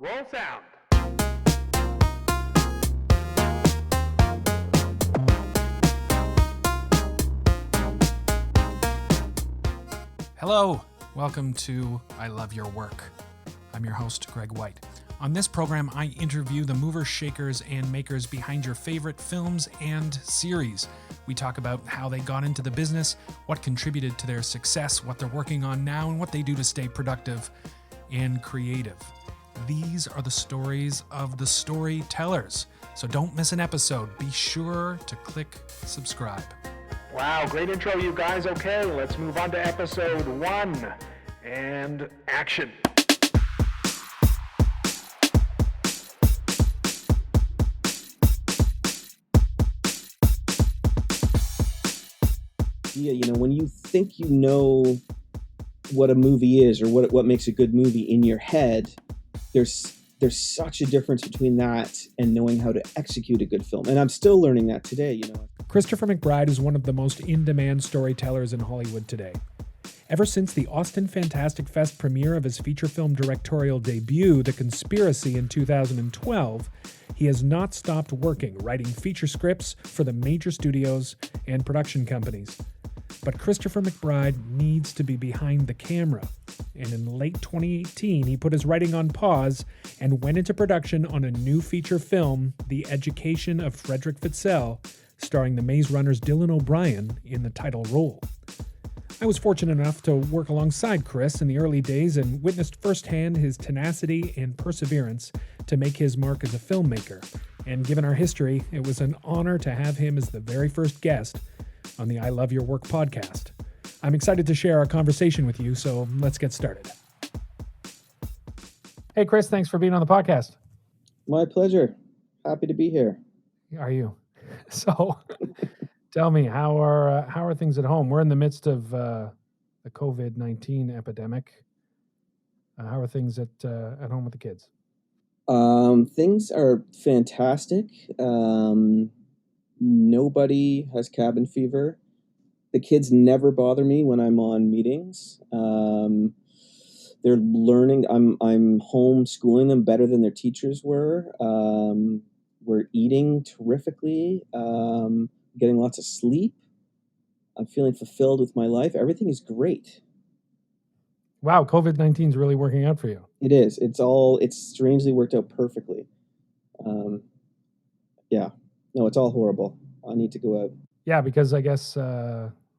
Roll sound. Hello, welcome to I Love Your Work. I'm your host, Greg White. On this program, I interview the movers, shakers, and makers behind your favorite films and series. We talk about how they got into the business, what contributed to their success, what they're working on now, and what they do to stay productive and creative. These are the stories of the storytellers. So don't miss an episode. Be sure to click subscribe. Wow, great intro, you guys. Okay, let's move on to episode 1. And action. Yeah, when you think you know what a movie is or what makes a good movie in your head, there's such a difference between that and knowing how to execute a good film. And I'm still learning that today, Christopher MacBride is one of the most in-demand storytellers in Hollywood today. Ever since the Austin Fantastic Fest premiere of his feature film directorial debut, The Conspiracy, in 2012, he has not stopped working, writing feature scripts for the major studios and production companies. But Christopher MacBride needs to be behind the camera. And in late 2018, he put his writing on pause and went into production on a new feature film, The Education of Fredrick Fitzell, starring the Maze Runner's Dylan O'Brien in the title role. I was fortunate enough to work alongside Chris in the early days and witnessed firsthand his tenacity and perseverance to make his mark as a filmmaker. And given our history, it was an honor to have him as the very first guest on the I Love Your Work podcast. I'm excited to share our conversation with you, so let's get started. Hey, Chris, thanks for being on the podcast. My pleasure. Happy to be here. Are you? So, tell me, how are things at home? We're in the midst of the COVID-19 epidemic. How are things at home with the kids? Things are fantastic. Nobody has cabin fever. The kids never bother me when I'm on meetings. They're learning. I'm homeschooling them better than their teachers were. We're eating terrifically. Getting lots of sleep. I'm feeling fulfilled with my life. Everything is great. Wow, COVID-19 is really working out for you. It is. It's strangely worked out perfectly. Yeah. No, it's all horrible. I need to go out. Yeah, because I guess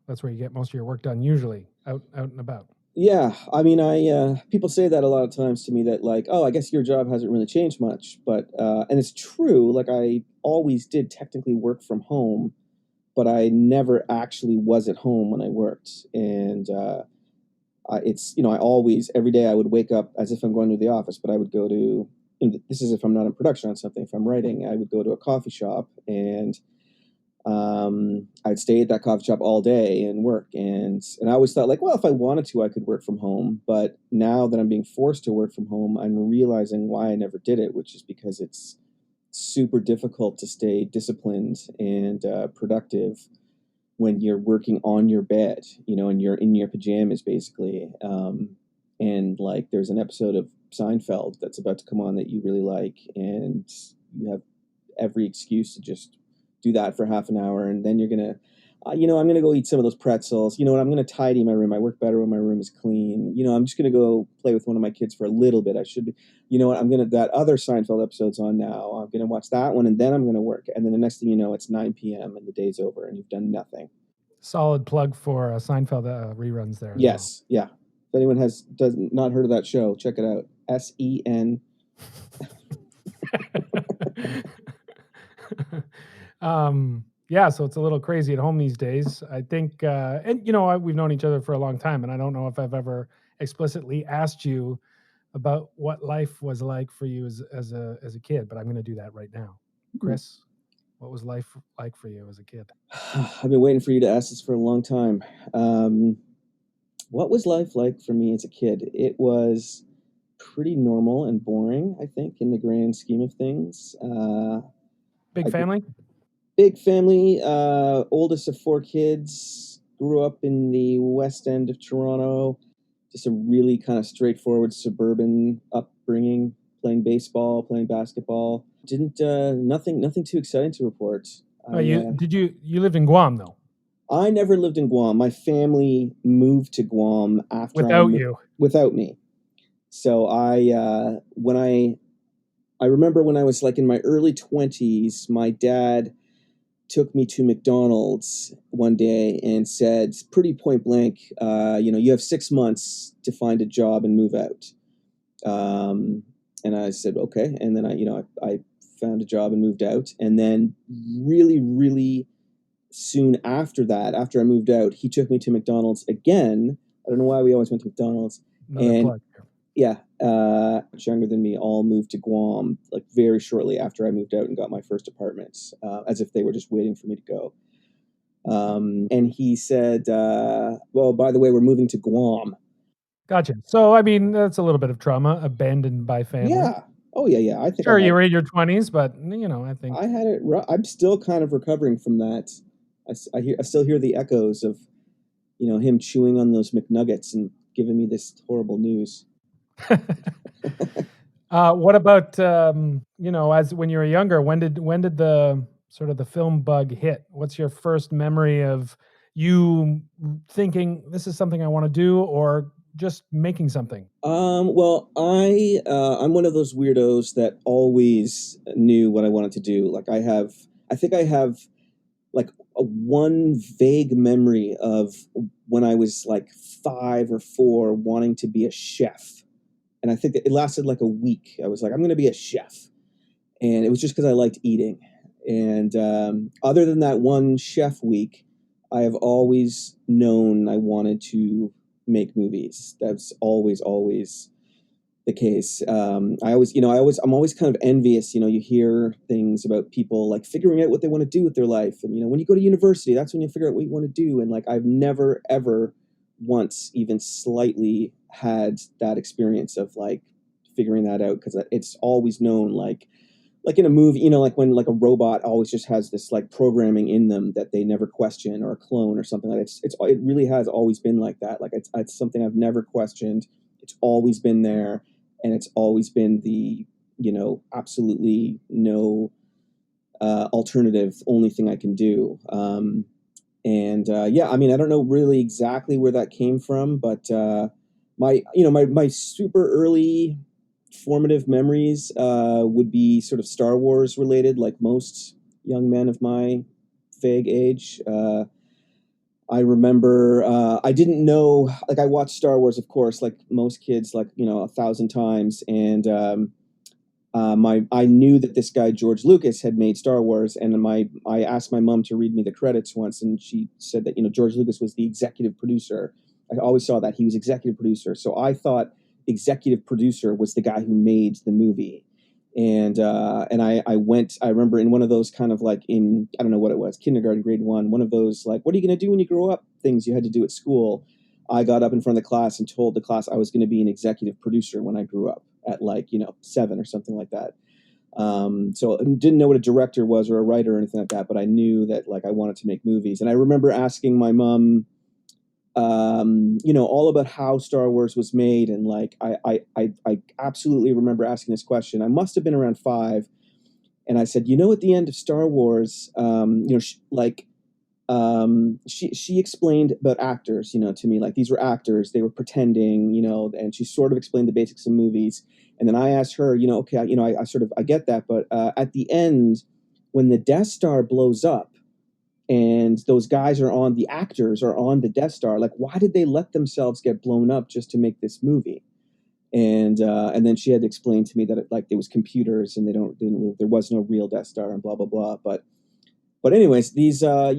that's where you get most of your work done, usually, out and about. Yeah, I mean, people say that a lot of times to me, that like, oh, I guess your job hasn't really changed much, but and it's true. Like, I always did technically work from home, but I never actually was at home when I worked. And I always, every day I would wake up as if I'm going to the office, but I would go to, this is if I'm not in production on something. If I'm writing, I would go to a coffee shop, and I'd stay at that coffee shop all day and work. And I always thought, like, well, if I wanted to, I could work from home. But now that I'm being forced to work from home, I'm realizing why I never did it, which is because it's super difficult to stay disciplined and productive when you're working on your bed, and you're in your pajamas, basically. And like, there's an episode of Seinfeld that's about to come on that you really like, and you have every excuse to just do that for half an hour, and then you're gonna, I'm gonna go eat some of those pretzels. You know what? I'm gonna tidy my room. I work better when my room is clean. I'm just gonna go play with one of my kids for a little bit. I should be. You know what? That other Seinfeld episode's on now. I'm gonna watch that one, and then I'm gonna work. And then the next thing you know, it's 9 p.m. and the day's over, and you've done nothing. Solid plug for Seinfeld reruns there. Yes, well. Yeah. If anyone has not heard of that show, check it out. SEN. Yeah, so it's a little crazy at home these days. I think, and we've known each other for a long time, and I don't know if I've ever explicitly asked you about what life was like for you as a kid, but I'm going to do that right now. Chris, what was life like for you as a kid? I've been waiting for you to ask this for a long time. What was life like for me as a kid? It was pretty normal and boring, I think, in the grand scheme of things. Big family? Big family, oldest of 4 kids, grew up in the west end of Toronto, just a really kind of straightforward suburban upbringing. playing baseball, playing basketball. Didn't nothing too exciting to report. You lived in Guam though? I never lived in Guam. My family moved to Guam after without me. So I remember when I was like in my early 20s, my dad took me to McDonald's one day and said, pretty point blank, you have 6 months to find a job and move out. And I said, okay. And then I found a job and moved out. And then really, really soon after that, after I moved out, he took me to McDonald's again. I don't know why we always went to McDonald's. Yeah, much younger than me, all moved to Guam like very shortly after I moved out and got my first apartment, as if they were just waiting for me to go. And he said, well, by the way, we're moving to Guam. Gotcha. So, I mean, that's a little bit of trauma, abandoned by family. Yeah. Oh, yeah. I think sure you were in your 20s, but, I think I had it rough. I'm still kind of recovering from that. I still hear the echoes of, him chewing on those McNuggets and giving me this horrible news. What about as when you were younger? When did the sort of the film bug hit? What's your first memory of you thinking this is something I want to do, or just making something? Well, I'm one of those weirdos that always knew what I wanted to do. Like I think I have like one vague memory of when I was like 5 or 4 wanting to be a chef. And I think it lasted like a week. I was like, I'm going to be a chef. And it was just because I liked eating. And other than that one chef week, I have always known I wanted to make movies. That's always the case. I'm always kind of envious. You hear things about people like figuring out what they want to do with their life. And, when you go to university, that's when you figure out what you want to do. And like, I've never, ever once even slightly had that experience of like figuring that out, because it's always known like in a movie, like when like a robot always just has this like programming in them that they never question, or a clone or something like that. It really has always been like that. Like it's something I've never questioned. It's always been there, and it's always been the absolutely no alternative, only thing I can do. I mean, I don't know really exactly where that came from, but my super early formative memories would be sort of Star Wars related, like most young men of my vague age. I remember I didn't know, like I watched Star Wars, of course, like most kids, like 1,000 times, and I knew that this guy George Lucas had made Star Wars, and I asked my mom to read me the credits once, and she said that George Lucas was the executive producer. I always saw that he was executive producer, so I thought executive producer was the guy who made the movie. And I remember in one of those kind of like in, I don't know what it was, kindergarten, grade 1, one of those like, what are you going to do when you grow up things you had to do at school. I got up in front of the class and told the class I was going to be an executive producer when I grew up at like 7 or something like that. So I didn't know what a director was or a writer or anything like that, but I knew that like I wanted to make movies. And I remember asking my mom all about how Star Wars was made, and like I absolutely remember asking this question. I must have been around 5, and I said, at the end of Star Wars, she explained about actors, to me, like these were actors, they were pretending, and she sort of explained the basics of movies. And then I asked her, okay, I get that, but at the end, when the Death Star blows up, and those the actors are on the Death Star, like why did they let themselves get blown up just to make this movie? And then she had to explain to me that it was computers, and there was no real Death Star, and blah blah blah. But anyways, these I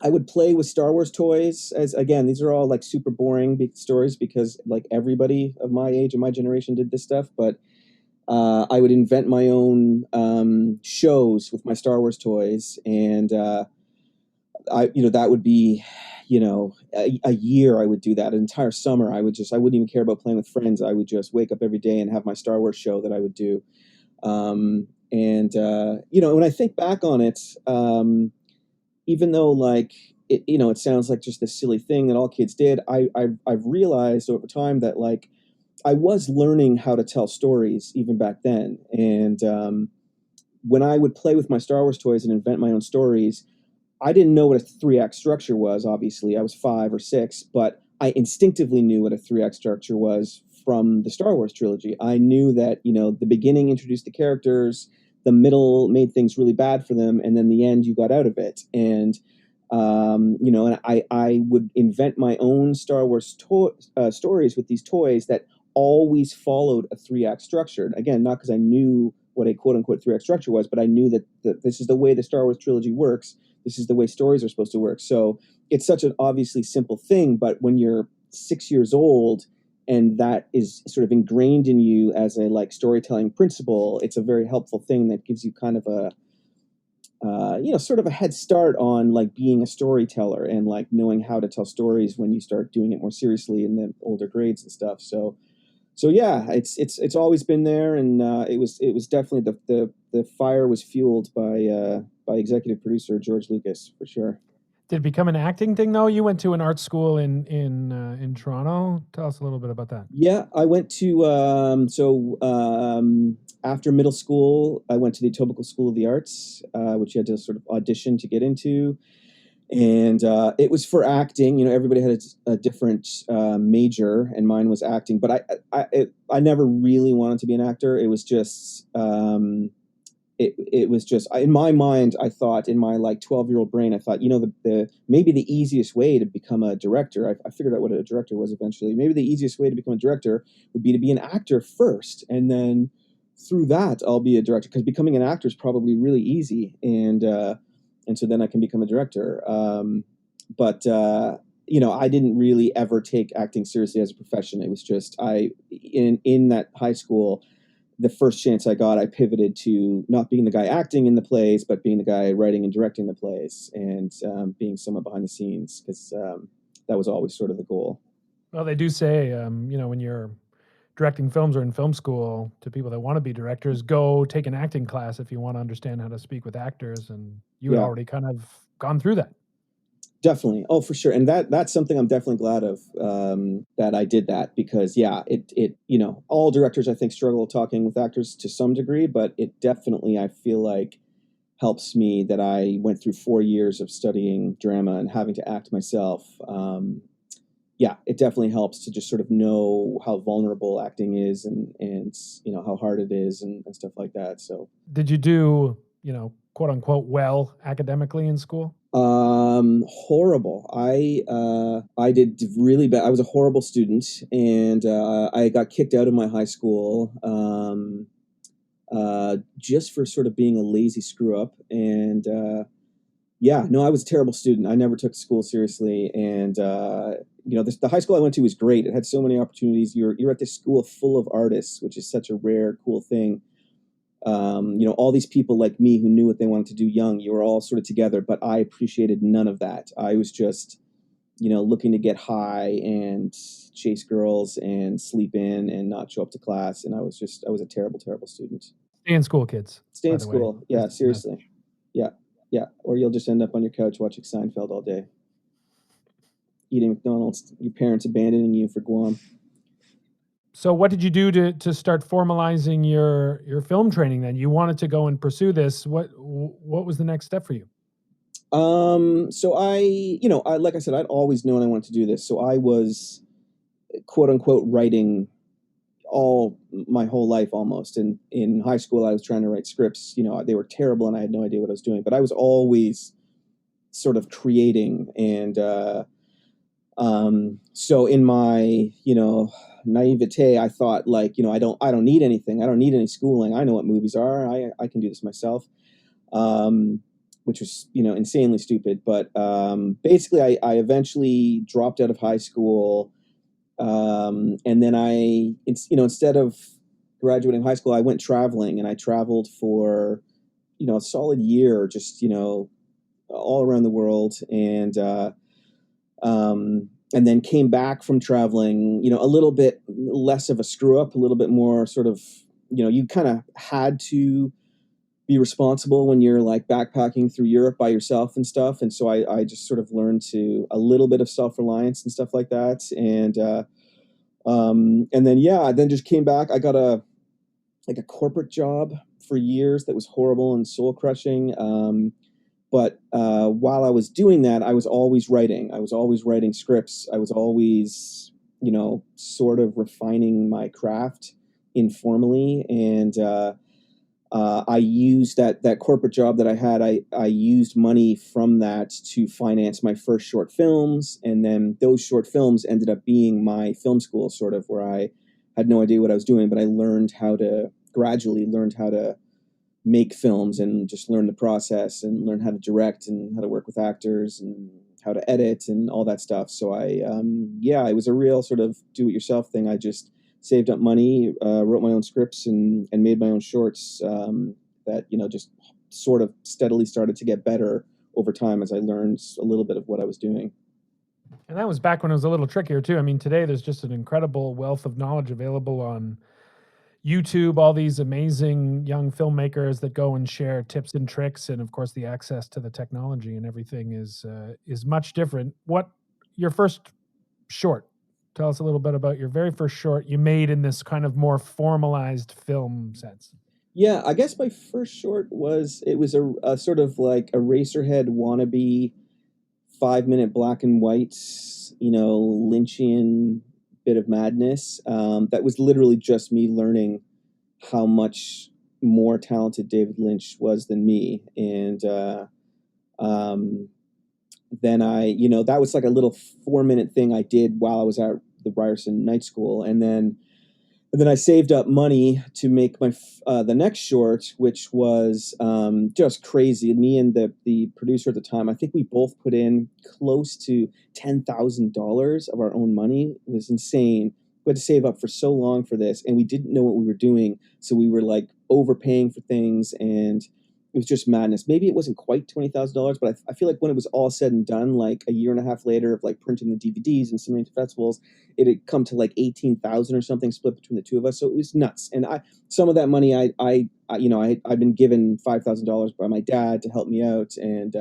would play with Star Wars toys. As again, these are all like super boring stories because like everybody of my age and my generation did this stuff. But I would invent my own shows with my Star Wars toys, and that would be a year. I would do that. An entire summer I wouldn't even care about playing with friends. I would just wake up every day and have my Star Wars show that I would do. When I think back on it, even though like it sounds like just this silly thing that all kids did, I've realized over time that like I was learning how to tell stories even back then. And when I would play with my Star Wars toys and invent my own stories, I didn't know what a 3-act structure was, obviously. I was 5 or 6, but I instinctively knew what a 3-act structure was from the Star Wars trilogy. I knew that, the beginning introduced the characters, the middle made things really bad for them, and then the end you got out of it. And, and I would invent my own Star Wars stories with these toys that always followed a 3-act structure. Again, not because I knew what a quote-unquote 3-act structure was, but I knew that this is the way the Star Wars trilogy works. This is the way stories are supposed to work. So it's such an obviously simple thing, but when you're 6 years old and that is sort of ingrained in you as a storytelling principle, it's a very helpful thing that gives you kind of a sort of a head start on being a storyteller and knowing how to tell stories when you start doing it more seriously in the older grades and stuff. So yeah, it's always been there, and it was definitely the fire was fueled by executive producer George Lucas, for sure. Did it become an acting thing though? You went to an art school in Toronto. Tell us a little bit about that. Yeah, I went to after middle school, I went to the Etobicoke School of the Arts, which you had to sort of audition to get into. And it was for acting. Everybody had a different major, and mine was acting. But I never really wanted to be an actor. It was just it was just in my mind. I thought in my 12-year-old brain, I thought the maybe the easiest way to become a director. I figured out what a director was eventually. Maybe the easiest way to become a director would be to be an actor first, and then through that I'll be a director, because becoming an actor is probably really easy. And so then I can become a director. But I didn't really ever take acting seriously as a profession. It was just in that high school, the first chance I got, I pivoted to not being the guy acting in the plays, but being the guy writing and directing the plays, and being someone behind the scenes, because that was always sort of the goal. Well, they do say, when you're directing films or in film school, to people that want to be directors, go take an acting class if you want to understand how to speak with actors. And you had already kind of gone through that. Definitely. Oh, for sure. And that's something I'm definitely glad of, that I did that, because all directors, I think, struggle talking with actors to some degree, but it definitely, I feel like, helps me that I went through 4 years of studying drama and having to act myself. It definitely helps to just sort of know how vulnerable acting is, and how hard it is, and stuff like that. So did you do, quote unquote, well academically in school? Horrible. I did really bad. I was a horrible student, and I got kicked out of my high school just for sort of being a lazy screw up. And I was a terrible student. I never took school seriously. And the high school I went to was great. It had so many opportunities. You're at this school full of artists, which is such a rare, cool thing. All these people like me who knew what they wanted to do young, you were all sort of together, but I appreciated none of that. I was just, looking to get high and chase girls and sleep in and not show up to class. And I was a terrible, terrible student. Stay in school, kids. Stay in school. Yeah, seriously. Yeah. Yeah. Or you'll just end up on your couch watching Seinfeld all day, eating McDonald's, your parents abandoning you for Guam. So what did you do to start formalizing your film training then? You wanted to go and pursue this. What was the next step for you? So I like I said, I'd always known I wanted to do this. So I was, quote unquote, writing all my whole life almost. And in high school, I was trying to write scripts. They were terrible and I had no idea what I was doing, but I was always sort of creating. And so in my, naivete, I thought I don't need anything. I don't need any schooling. I know what movies are. I can do this myself. Which was, insanely stupid. But basically, I eventually dropped out of high school. And then instead of graduating high school, I went traveling, and I traveled for, a solid year, just, all around the world. And then came back from traveling, a little bit less of a screw up, a little bit more sort of, you kind of had to be responsible when you're backpacking through Europe by yourself and stuff. And so I just sort of learned a little bit of self-reliance and stuff like that. And And then, yeah, I then just came back. I got a corporate job for years that was horrible and soul crushing. But while I was doing that, I was always writing. I was always writing scripts. I was always, sort of refining my craft informally. And I used that corporate job that I had. I used money from that to finance my first short films. And then those short films ended up being my film school, sort of, where I had no idea what I was doing, but I gradually learned how to make films and just learn the process and learn how to direct and how to work with actors and how to edit and all that stuff. So it was a real sort of do-it-yourself thing. I just saved up money, wrote my own scripts and made my own shorts that, just sort of steadily started to get better over time as I learned a little bit of what I was doing. And that was back when it was a little trickier too. I mean, today there's just an incredible wealth of knowledge available on YouTube, all these amazing young filmmakers that go and share tips and tricks, and of course the access to the technology and everything is much different. What your first short? Tell us a little bit about your very first short you made in this kind of more formalized film sense. Yeah, I guess my first short was a sort of like a Racerhead wannabe 5-minute black and white, Lynchian bit of madness. That was literally just me learning how much more talented David Lynch was than me. And then that was like a little 4-minute thing I did while I was at the Ryerson Night School. And then I saved up money to make my the next short, which was just crazy. Me and the producer at the time, I think we both put in close to $10,000 of our own money. It was insane. We had to save up for so long for this, and we didn't know what we were doing, so we were like overpaying for things, and it was just madness. Maybe it wasn't quite $20,000, but I feel like when it was all said and done, like a year and a half later of like printing the DVDs and submitting to festivals, it had come to like 18,000 or something split between the two of us. So it was nuts. And some of that money, I'd been given $5,000 by my dad to help me out. And,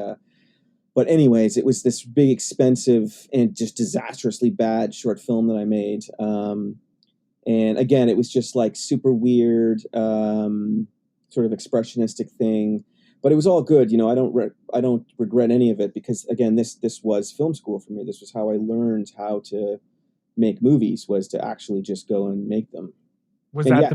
but anyways, it was this big, expensive and just disastrously bad short film that I made. And again, it was just like super weird, sort of expressionistic thing, but it was all good. I don't regret any of it, because again, this was film school for me. This was how I learned how to make movies, was to actually just go and make them. Was that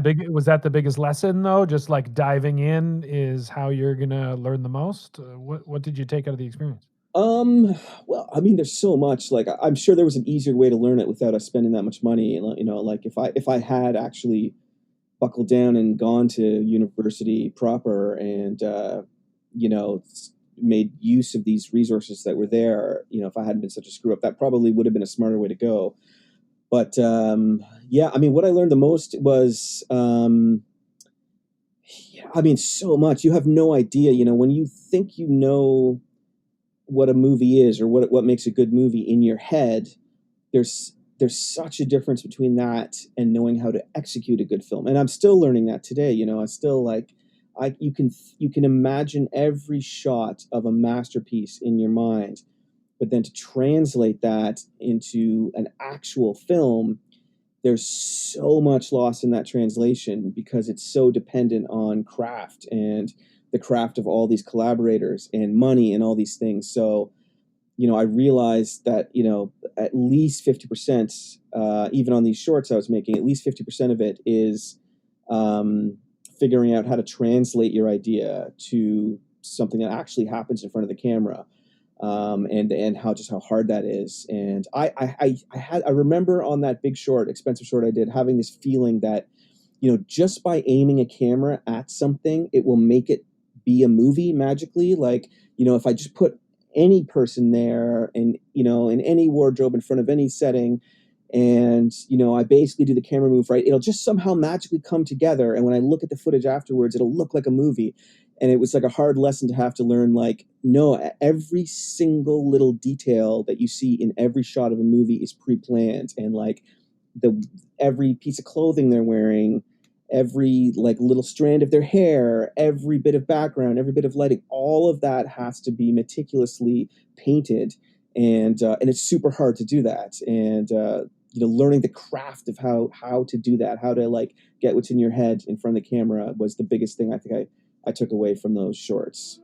the biggest lesson though? Just like diving in is how you're gonna learn the most. What did you take out of the experience? Well, I mean, there's so much. Like, I'm sure there was an easier way to learn it without us spending that much money. Like if I had actually buckled down and gone to university proper and, made use of these resources that were there, if I hadn't been such a screw up, that probably would have been a smarter way to go. But, I mean, what I learned the most was, so much. You have no idea, when you think what a movie is or what makes a good movie in your head, there's such a difference between that and knowing how to execute a good film. And I'm still learning that today. I still you can imagine every shot of a masterpiece in your mind, but then to translate that into an actual film, there's so much lost in that translation because it's so dependent on craft and the craft of all these collaborators and money and all these things. So, I realized that, at least 50%, even on these shorts I was making, at least 50% of it is figuring out how to translate your idea to something that actually happens in front of the camera, and how hard that is. And I remember on that big short, expensive short I did, having this feeling that, just by aiming a camera at something, it will make it be a movie magically. Like, if I just put any person there and, in any wardrobe in front of any setting, and, I basically do the camera move right, it'll just somehow magically come together. And when I look at the footage afterwards, it'll look like a movie. And it was like a hard lesson to have to learn, like, no, every single little detail that you see in every shot of a movie is pre-planned. And like every piece of clothing they're wearing, every like little strand of their hair, every bit of background, every bit of lighting, all of that has to be meticulously painted. And it's super hard to do that. And learning the craft of how to do that, how to like get what's in your head in front of the camera was the biggest thing I think I took away from those shorts.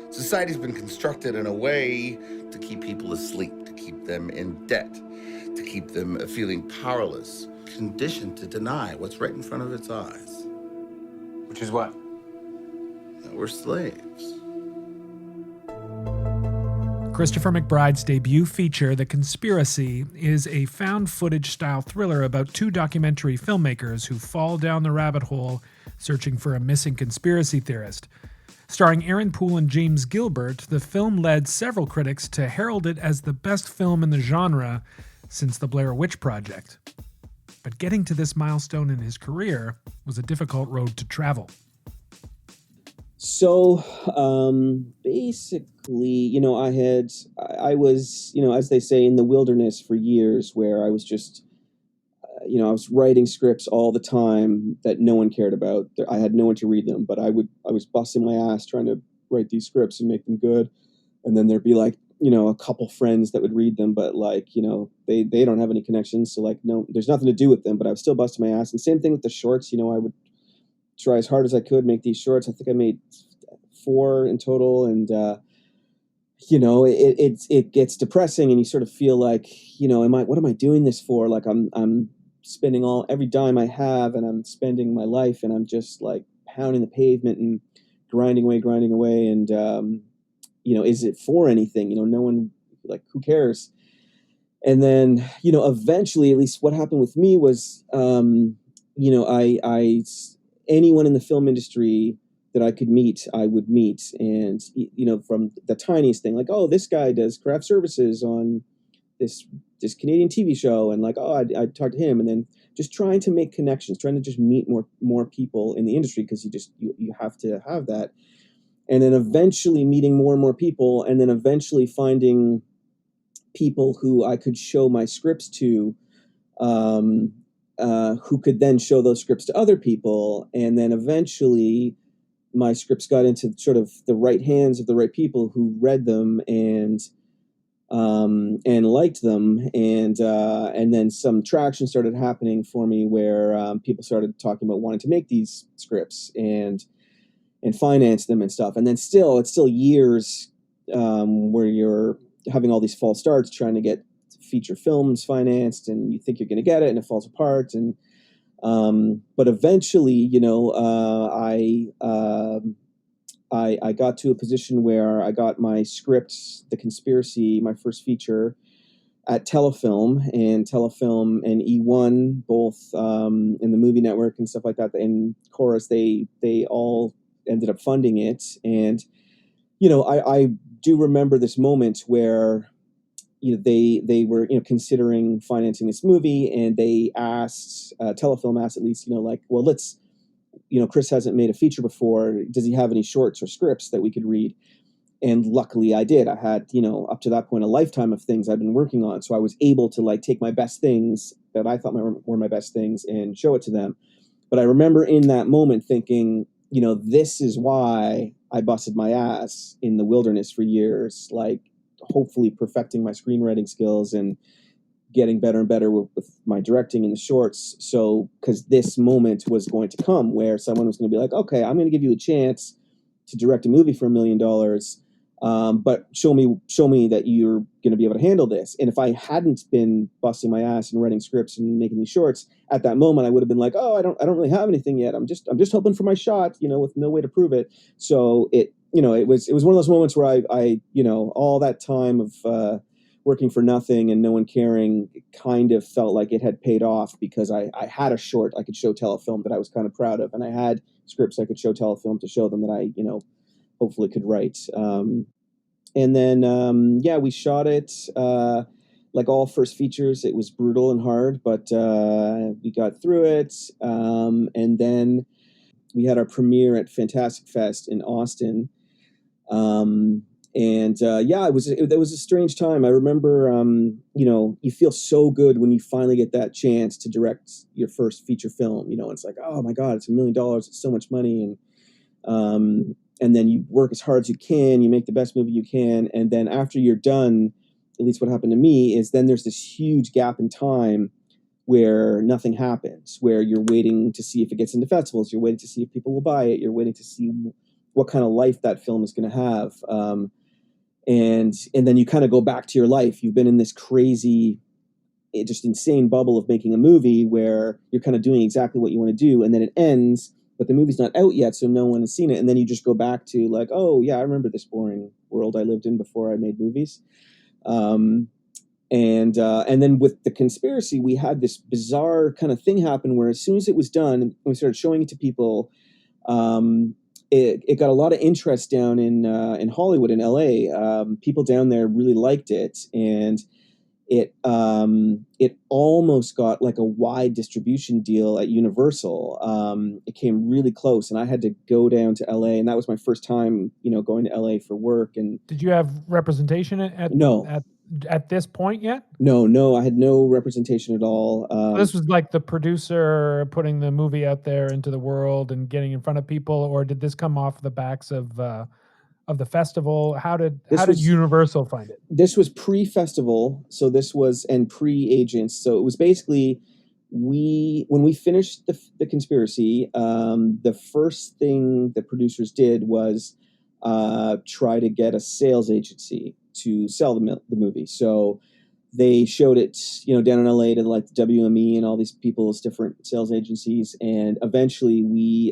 Society's been constructed in a way to keep people asleep, to keep them in debt, to keep them feeling powerless, conditioned to deny what's right in front of its eyes. Which is what? That we're slaves. Christopher MacBride's debut feature, The Conspiracy, is a found footage style thriller about two documentary filmmakers who fall down the rabbit hole searching for a missing conspiracy theorist. Starring Aaron Poole and James Gilbert, the film led several critics to herald it as the best film in the genre since The Blair Witch Project. But getting to this milestone in his career was a difficult road to travel. So basically, I was, as they say, in the wilderness for years, where I was just, I was writing scripts all the time that no one cared about. I had no one to read them, but I was busting my ass trying to write these scripts and make them good. And then there'd be like, a couple friends that would read them, but like, they don't have any connections. So like, no, there's nothing to do with them, but I was still busting my ass. And same thing with the shorts, I would try as hard as I could make these shorts. I think I made 4 in total, and it gets depressing, and you sort of feel like, what am I doing this for? Like I'm spending every dime I have, and I'm spending my life, and I'm just like pounding the pavement and grinding away, and is it for anything? No one, like, who cares? And then eventually, at least what happened with me was I anyone in the film industry that I could meet, I would meet. And, from the tiniest thing, like, oh, this guy does craft services on this Canadian TV show. And like, oh, I'd talk to him. And then just trying to make connections, trying to just meet more people in the industry, because you have to have that. And then eventually meeting more and more people, and then eventually finding people who I could show my scripts to, who could then show those scripts to other people. And then eventually my scripts got into sort of the right hands of the right people who read them and liked them. And then some traction started happening for me where people started talking about wanting to make these scripts and finance them and stuff. And then it's still years where you're having all these false starts trying to get feature films financed, and you think you're going to get it, and it falls apart. And but eventually, I got to a position where I got my script, The Conspiracy, my first feature, at Telefilm and Ep1, both in the movie network and stuff like that. And Chorus, they all ended up funding it. And I do remember this moment where they were considering financing this movie, and they asked Telefilm asked, at least, well, let's, Chris hasn't made a feature before, does he have any shorts or scripts that we could read? And luckily I did. I had, up to that point, a lifetime of things I'd been working on, so I was able to like take my best things that I thought were my best things and show it to them. But I remember in that moment thinking, this is why I busted my ass in the wilderness for years, like hopefully perfecting my screenwriting skills and getting better and better with my directing in the shorts. So, because this moment was going to come where someone was going to be like, okay, I'm going to give you a chance to direct a movie for $1 million. But show me that you're going to be able to handle this. And if I hadn't been busting my ass and writing scripts and making these shorts at that moment, I would have been like, oh, I don't really have anything yet. I'm just hoping for my shot, with no way to prove it. So it was one of those moments where I all that time of working for nothing and no one caring kind of felt like it had paid off, because I had a short I could show Telefilm that I was kind of proud of, and I had scripts I could show Telefilm to show them that I hopefully could write. And then we shot it like all first features. It was brutal and hard, but we got through it. And then we had our premiere at Fantastic Fest in Austin. It was a strange time. I remember, you feel so good when you finally get that chance to direct your first feature film. It's like, oh my God, it's $1 million. It's so much money. And then you work as hard as you can, you make the best movie you can. And then after you're done, at least what happened to me, is then there's this huge gap in time where nothing happens, where you're waiting to see if it gets into festivals, you're waiting to see if people will buy it, you're waiting to see what kind of life that film is going to have. And then you kind of go back to your life. You've been in this crazy, just insane bubble of making a movie where you're kind of doing exactly what you want to do, and then it ends, but the movie's not out yet, so no one has seen it. And then you just go back to like, oh yeah, I remember this boring world I lived in before I made movies. And then with The Conspiracy, we had this bizarre kind of thing happen where as soon as it was done, and we started showing it to people, it got a lot of interest down in Hollywood, in LA. People down there really liked it, and it almost got like a wide distribution deal at Universal. It came really close, and I had to go down to LA, and that was my first time, going to LA for work. And did you have representation at this point yet? No, I had no representation at all. This was like the producer putting the movie out there into the world and getting in front of people, or did this come off the backs of the festival? How did Universal find it? This was pre-festival, so this was, and pre-agents. So it was basically, when we finished the Conspiracy, the first thing the producers did was try to get a sales agency to sell the movie. So they showed it, down in LA to like the WME and all these people's different sales agencies, and eventually we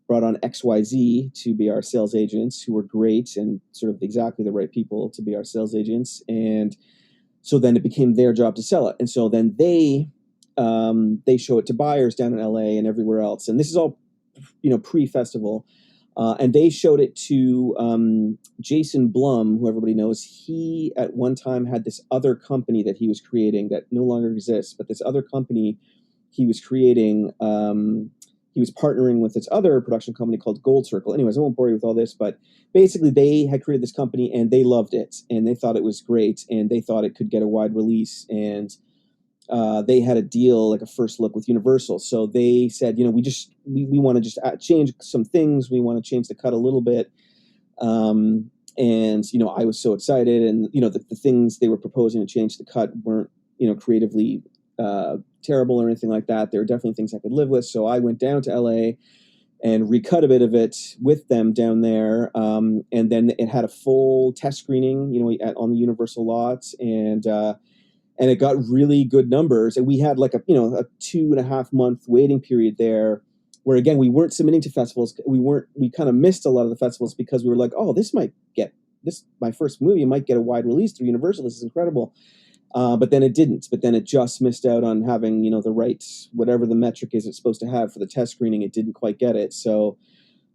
brought on XYZ to be our sales agents, who were great and sort of exactly the right people to be our sales agents. And so then it became their job to sell it. And so then they show it to buyers down in LA and everywhere else. And this is all, pre-festival. And they showed it to Jason Blum, who everybody knows. He at one time had this other company that he was creating that no longer exists, but this other company he was creating, he was partnering with this other production company called Gold Circle. Anyways, I won't bore you with all this, but basically they had created this company and they loved it and they thought it was great and they thought it could get a wide release. And they had a deal, like a first look with Universal. So they said, we want to just change some things. We want to change the cut a little bit. And, I was so excited. And, the things they were proposing to change the cut weren't, creatively terrible or anything like that. There were definitely things I could live with. So I went down to LA and recut a bit of it with them down there. And then it had a full test screening, on the Universal lots. And it got really good numbers. And we had like a 2.5 month waiting period there where, again, we weren't submitting to festivals. We kind of missed a lot of the festivals because we were like, oh, my first movie might get a wide release through Universal. This is incredible. But then it didn't. But then it just missed out on having, the right, whatever the metric is it's supposed to have for the test screening. It didn't quite get it. So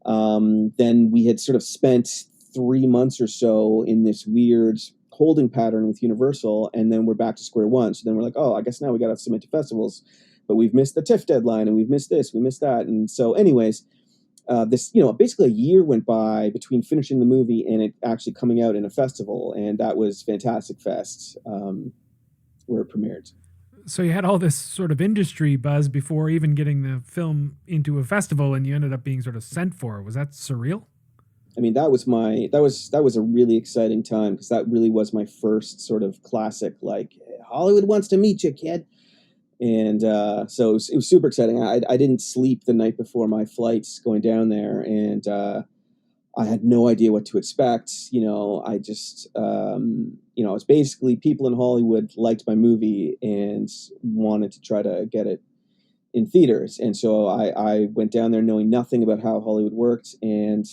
then we had sort of spent 3 months or so in this weird holding pattern with Universal, and then we're back to square one. So then we're like, oh, I guess now we got to submit to festivals, but we've missed the TIFF deadline and we've missed this, we missed that. And so anyways, this, basically a year went by between finishing the movie and it actually coming out in a festival. And that was Fantastic Fest, where it premiered. So you had all this sort of industry buzz before even getting the film into a festival, and you ended up being sort of sent for. Was that surreal? I mean, that was a really exciting time because that really was my first sort of classic, like, Hollywood wants to meet you, kid. And so it was super exciting. I didn't sleep the night before my flights going down there, and I had no idea what to expect. I just, it was basically people in Hollywood liked my movie and wanted to try to get it in theaters. And so I went down there knowing nothing about how Hollywood worked. And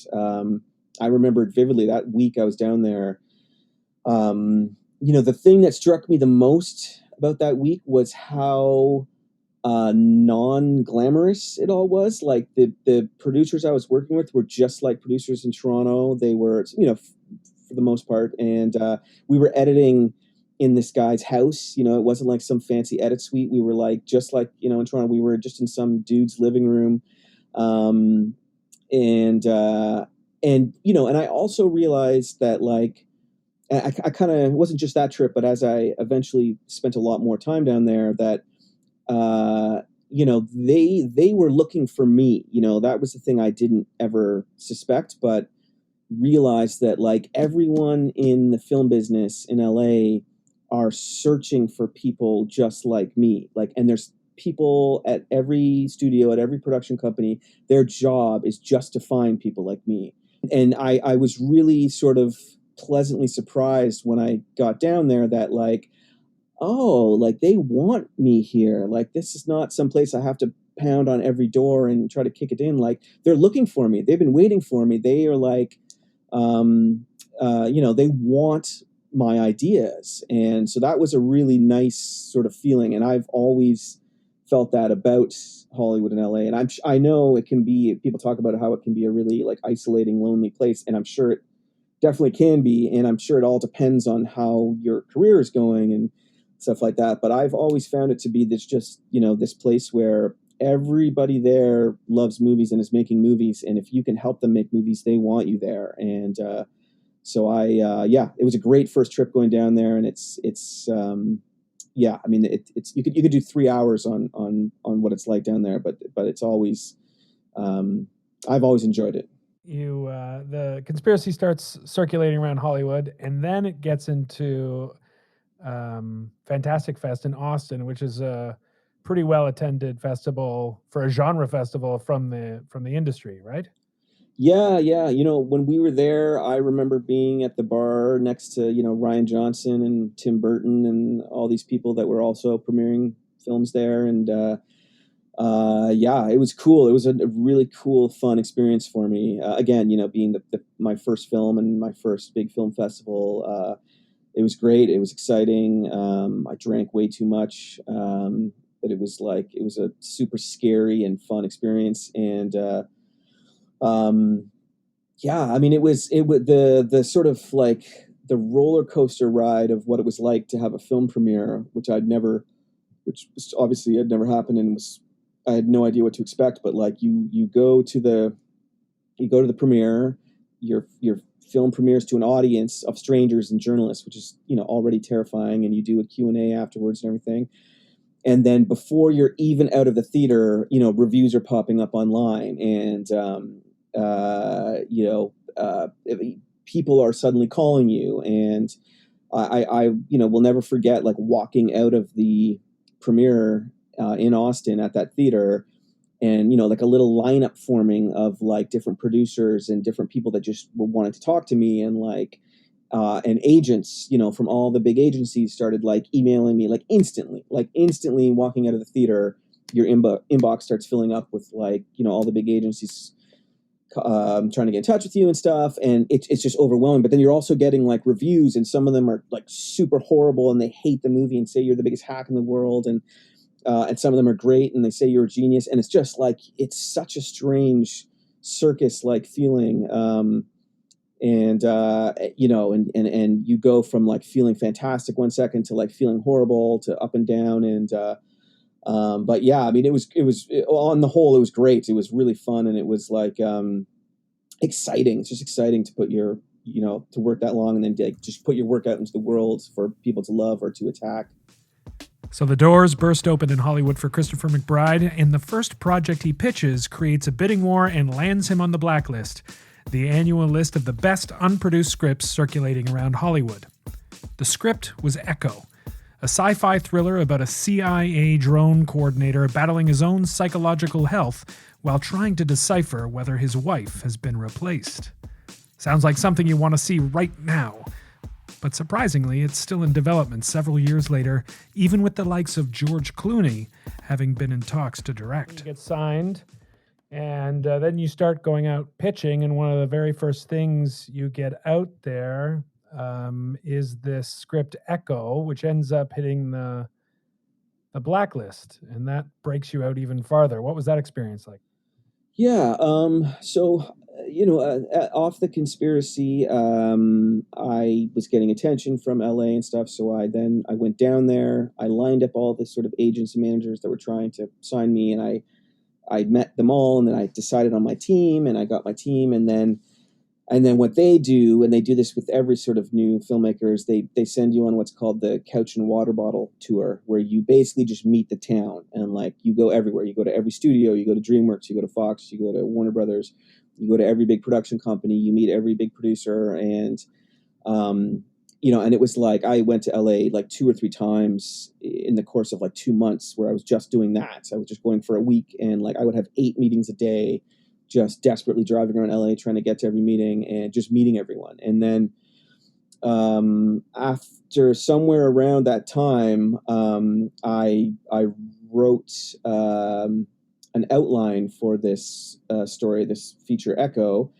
I remembered vividly that week I was down there. The thing that struck me the most about that week was how non-glamorous it all was. Like the producers I was working with were just like producers in Toronto. They were, for the most part. And we were editing in this guy's house. It wasn't like some fancy edit suite. We were like, just like, in Toronto, we were just in some dude's living room. And I also realized that, like, I kind of, it wasn't just that trip, but as I eventually spent a lot more time down there, that, they were looking for me. That was the thing I didn't ever suspect, but realized that like everyone in the film business in LA are searching for people just like me. Like, and there's people at every studio, at every production company, their job is just to find people like me. And I was really sort of pleasantly surprised when I got down there that like, oh, like they want me here. Like, this is not some place I have to pound on every door and try to kick it in. Like, they're looking for me. They've been waiting for me. They are like, they want my ideas. And so that was a really nice sort of feeling. And I've always felt that about Hollywood and LA. And I know it can be, people talk about how it can be a really like isolating, lonely place. And I'm sure it definitely can be. And I'm sure it all depends on how your career is going and stuff like that. But I've always found it to be this just, this place where everybody there loves movies and is making movies. And if you can help them make movies, they want you there. And so it was a great first trip going down there. And it's you could do 3 hours on what it's like down there, but it's always, I've always enjoyed it. The conspiracy starts circulating around Hollywood, and then it gets into Fantastic Fest in Austin, which is a pretty well attended festival for a genre festival from the industry, right? Yeah. When we were there, I remember being at the bar next to, Ryan Johnson and Tim Burton and all these people that were also premiering films there. And it was cool. It was a really cool, fun experience for me. Again, being my first film and my first big film festival, it was great. It was exciting. I drank way too much, but it was a super scary and fun experience. And it was the sort of like the roller coaster ride of what it was like to have a film premiere, which obviously had never happened, and I had no idea what to expect. But like you go to the premiere, your film premieres to an audience of strangers and journalists, which is already terrifying, and you do a Q&A afterwards and everything. And then before you're even out of the theater, reviews are popping up online, and people are suddenly calling you. And I will never forget like walking out of the premiere in Austin at that theater, and like a little lineup forming of like different producers and different people that just wanted to talk to me, and like and agents from all the big agencies started like emailing me like instantly walking out of the theater. Your inbox starts filling up with like all the big agencies trying to get in touch with you and stuff, and it's just overwhelming. But then you're also getting like reviews, and some of them are like super horrible and they hate the movie and say you're the biggest hack in the world, and some of them are great and they say you're a genius. And it's just like, it's such a strange circus like feeling. And you go from like feeling fantastic one second to like feeling horrible to up and down. And it was on the whole, it was great. It was really fun, and it was like exciting. It's just exciting to put your to work that long and then like just put your work out into the world for people to love or to attack. So the doors burst open in Hollywood for Christopher MacBride, and the first project he pitches creates a bidding war and lands him on the blacklist, the annual list of the best unproduced scripts circulating around Hollywood. The script was Echo, a sci-fi thriller about a CIA drone coordinator battling his own psychological health while trying to decipher whether his wife has been replaced. Sounds like something you want to see right now. But surprisingly, it's still in development several years later, even with the likes of George Clooney having been in talks to direct. You get signed, and then you start going out pitching, and one of the very first things you get out there is this script Echo, which ends up hitting the blacklist, and that breaks you out even farther. What was that experience like? Yeah. Off the conspiracy, I was getting attention from LA and stuff. So I went down there. I lined up all the sort of agents and managers that were trying to sign me, and I met them all, and then I decided on my team, and I got my team. And then what they do, and they do this with every sort of new filmmaker, is they send you on what's called the couch and water bottle tour, where you basically just meet the town, and like you go everywhere. You go to every studio, you go to DreamWorks, you go to Fox, you go to Warner Brothers, You go to every big production company, you meet every big producer, and and it was like I went to LA like 2 or 3 times in the course of like 2 months, where I was just doing that. I was just going for a week, and like I would have 8 meetings a day, just desperately driving around LA trying to get to every meeting and just meeting everyone. And then after somewhere around that time, I wrote an outline for this story, this feature Echo.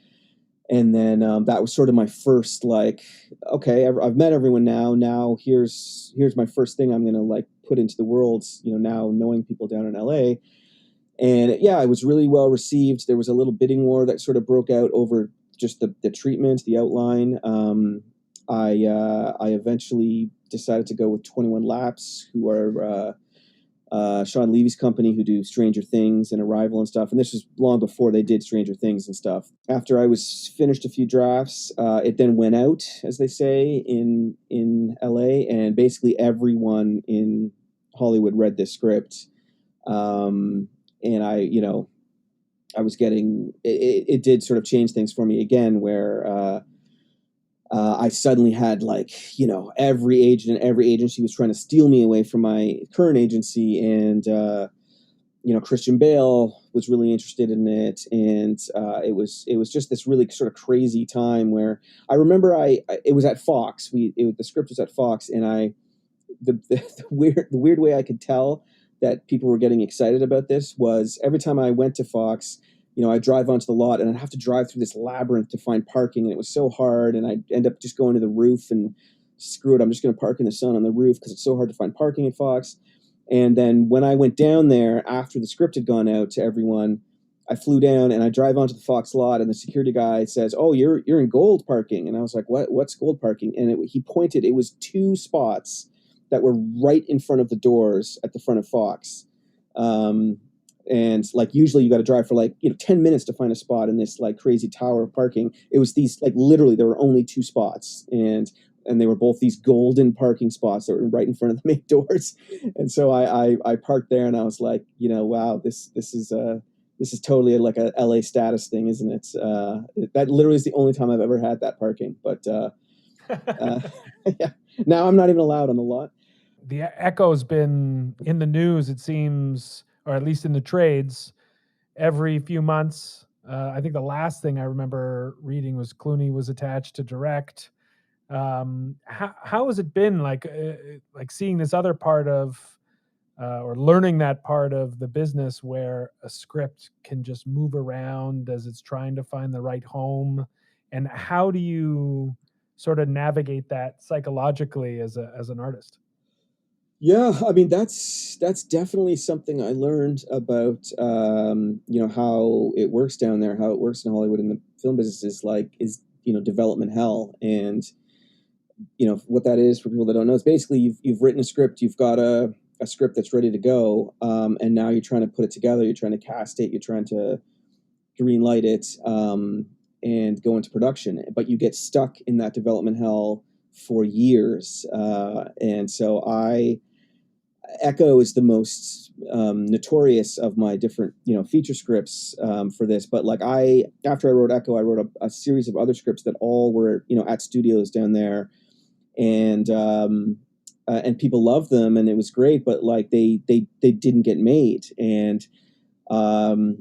And then that was sort of my first, like, okay, I've met everyone now. Now here's my first thing I'm going to like put into the world, now knowing people down in LA. And yeah, it was really well received. There was a little bidding war that sort of broke out over just the treatment, the outline. I eventually decided to go with 21 Laps, who are Sean Levy's company, who do Stranger Things and Arrival and stuff. And this was long before they did Stranger Things and stuff. After I was finished a few drafts, it then went out, as they say, in LA, and basically everyone in Hollywood read this script. And I was getting, it did sort of change things for me again, where I suddenly had like, every agent and every agency was trying to steal me away from my current agency. And, Christian Bale was really interested in it. And it was just this really sort of crazy time where I remember it was at Fox. The script was at Fox, and the weird way I could tell that people were getting excited about this was every time I went to Fox, I'd drive onto the lot, and I'd have to drive through this labyrinth to find parking, and it was so hard, and I'd end up just going to the roof and screw it, I'm just going to park in the sun on the roof because it's so hard to find parking at Fox. And then when I went down there after the script had gone out to everyone, I flew down and I drive onto the Fox lot, and the security guy says, "Oh, you're in gold parking." And I was like, "What's gold parking?" And he pointed, it was 2 spots that were right in front of the doors at the front of Fox. And like usually you got to drive for like 10 minutes to find a spot in this like crazy tower of parking. It was these, like, literally there were only 2 spots, and they were both these golden parking spots that were right in front of the main doors. And so I parked there, and I was like, wow, this is totally like a LA status thing, isn't it? That literally is the only time I've ever had that parking. But yeah, now I'm not even allowed on the lot. The Echo's been in the news, it seems, or at least in the trades, every few months. I think the last thing I remember reading was Clooney was attached to direct. How has it been like seeing this other part of or learning that part of the business where a script can just move around as it's trying to find the right home? And how do you sort of navigate that psychologically as an artist? Yeah, I mean that's definitely something I learned about how it works down there, how it works in Hollywood in the film business is development hell. And what that is for people that don't know, it's basically you've written a script, you've got a script that's ready to go, and now you're trying to put it together, you're trying to cast it, you're trying to green light it, and go into production, but you get stuck in that development hell for years. And so Echo is the most notorious of my different, feature scripts for this. But like after I wrote Echo, I wrote a series of other scripts that all were, at studios down there, and people loved them, and it was great. But like they didn't get made, and